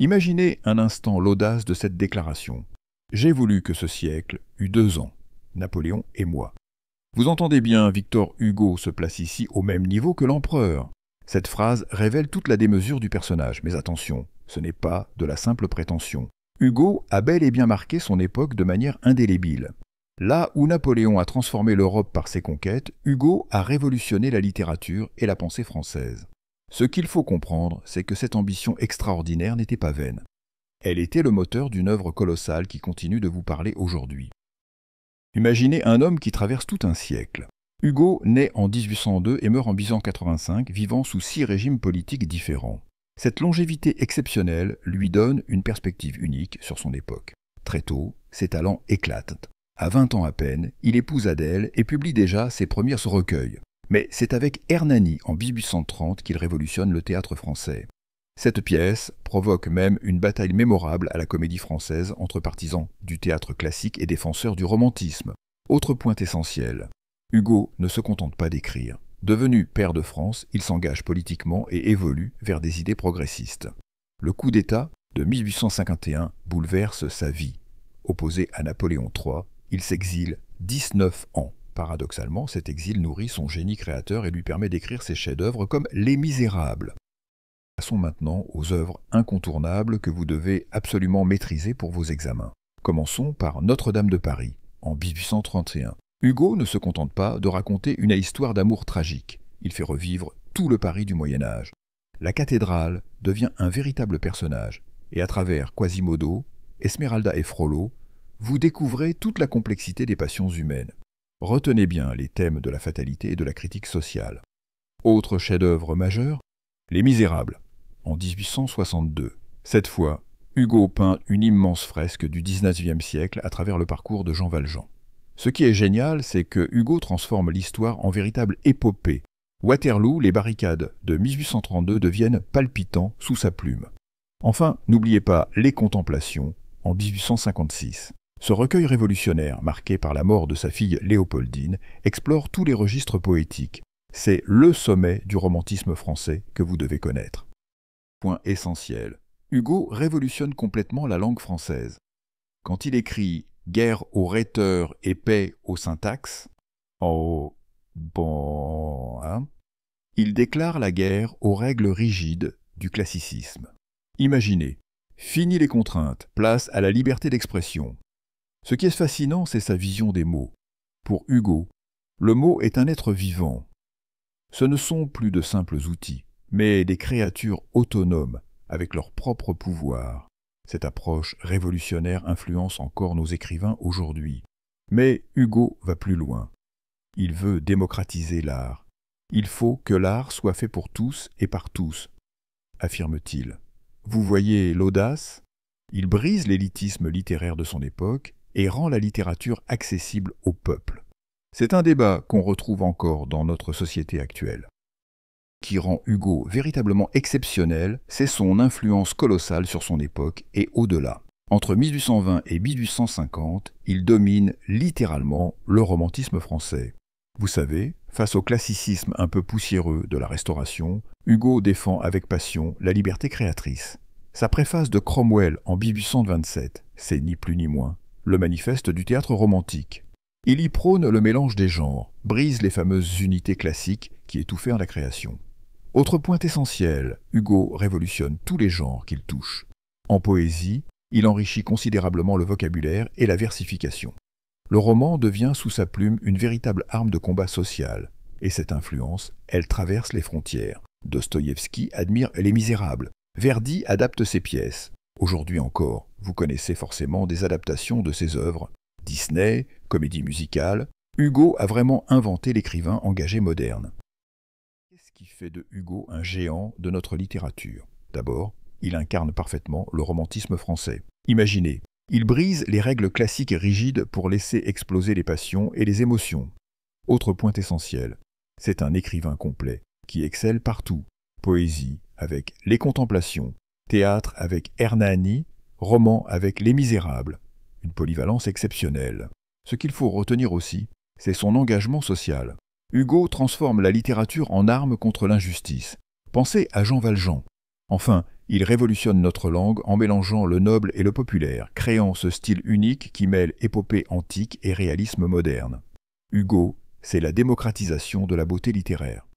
Imaginez un instant l'audace de cette déclaration. J'ai voulu que ce siècle eût 2 ans, Napoléon et moi. Vous entendez bien, Victor Hugo se place ici au même niveau que l'empereur. Cette phrase révèle toute la démesure du personnage, mais attention, ce n'est pas de la simple prétention. Hugo a bel et bien marqué son époque de manière indélébile. Là où Napoléon a transformé l'Europe par ses conquêtes, Hugo a révolutionné la littérature et la pensée française. Ce qu'il faut comprendre, c'est que cette ambition extraordinaire n'était pas vaine. Elle était le moteur d'une œuvre colossale qui continue de vous parler aujourd'hui. Imaginez un homme qui traverse tout un siècle. Hugo naît en 1802 et meurt en 1885, vivant sous 6 régimes politiques différents. Cette longévité exceptionnelle lui donne une perspective unique sur son époque. Très tôt, ses talents éclatent. À 20 ans à peine, il épouse Adèle et publie déjà ses premiers recueils. Mais c'est avec Hernani en 1830 qu'il révolutionne le théâtre français. Cette pièce provoque même une bataille mémorable à la Comédie Française entre partisans du théâtre classique et défenseurs du romantisme. Autre point essentiel, Hugo ne se contente pas d'écrire. Devenu pair de France, il s'engage politiquement et évolue vers des idées progressistes. Le coup d'État de 1851 bouleverse sa vie. Opposé à Napoléon III, il s'exile 19 ans. Paradoxalement, cet exil nourrit son génie créateur et lui permet d'écrire ses chefs-d'œuvre comme Les Misérables. Passons maintenant aux œuvres incontournables que vous devez absolument maîtriser pour vos examens. Commençons par Notre-Dame de Paris, en 1831. Hugo ne se contente pas de raconter une histoire d'amour tragique. Il fait revivre tout le Paris du Moyen-Âge. La cathédrale devient un véritable personnage, et à travers Quasimodo, Esmeralda et Frollo, vous découvrez toute la complexité des passions humaines. Retenez bien les thèmes de la fatalité et de la critique sociale. Autre chef-d'œuvre majeur, Les Misérables, en 1862. Cette fois, Hugo peint une immense fresque du XIXe siècle à travers le parcours de Jean Valjean. Ce qui est génial, c'est que Hugo transforme l'histoire en véritable épopée. Waterloo, les barricades de 1832 deviennent palpitants sous sa plume. Enfin, n'oubliez pas Les Contemplations, en 1856. Ce recueil révolutionnaire, marqué par la mort de sa fille Léopoldine, explore tous les registres poétiques. C'est le sommet du romantisme français que vous devez connaître. Point essentiel. Hugo révolutionne complètement la langue française. Quand il écrit « guerre aux rhéteurs et paix aux syntaxes », il déclare la guerre aux règles rigides du classicisme. Imaginez, fini les contraintes, place à la liberté d'expression. Ce qui est fascinant, c'est sa vision des mots. Pour Hugo, le mot est un être vivant. Ce ne sont plus de simples outils, mais des créatures autonomes, avec leur propre pouvoir. Cette approche révolutionnaire influence encore nos écrivains aujourd'hui. Mais Hugo va plus loin. Il veut démocratiser l'art. Il faut que l'art soit fait pour tous et par tous, affirme-t-il. Vous voyez l'audace? Il brise l'élitisme littéraire de son époque et rend la littérature accessible au peuple. C'est un débat qu'on retrouve encore dans notre société actuelle. Ce qui rend Hugo véritablement exceptionnel, c'est son influence colossale sur son époque et au-delà. Entre 1820 et 1850, il domine littéralement le romantisme français. Vous savez, face au classicisme un peu poussiéreux de la Restauration, Hugo défend avec passion la liberté créatrice. Sa préface de Cromwell en 1827, c'est ni plus ni moins le manifeste du théâtre romantique. Il y prône le mélange des genres, brise les fameuses unités classiques qui étouffèrent la création. Autre point essentiel, Hugo révolutionne tous les genres qu'il touche. En poésie, il enrichit considérablement le vocabulaire et la versification. Le roman devient sous sa plume une véritable arme de combat social, et cette influence, elle traverse les frontières. Dostoïevski admire Les Misérables, Verdi adapte ses pièces. Aujourd'hui encore, vous connaissez forcément des adaptations de ses œuvres. Disney, comédie musicale, Hugo a vraiment inventé l'écrivain engagé moderne. Qu'est-ce qui fait de Hugo un géant de notre littérature? D'abord, il incarne parfaitement le romantisme français. Imaginez, il brise les règles classiques et rigides pour laisser exploser les passions et les émotions. Autre point essentiel, c'est un écrivain complet qui excelle partout. Poésie avec Les Contemplations, théâtre avec Hernani, roman avec Les Misérables. Une polyvalence exceptionnelle. Ce qu'il faut retenir aussi, c'est son engagement social. Hugo transforme la littérature en arme contre l'injustice. Pensez à Jean Valjean. Enfin, Il révolutionne notre langue en mélangeant le noble et le populaire, créant ce style unique qui mêle épopée antique et réalisme moderne. Hugo, c'est la démocratisation de la beauté littéraire.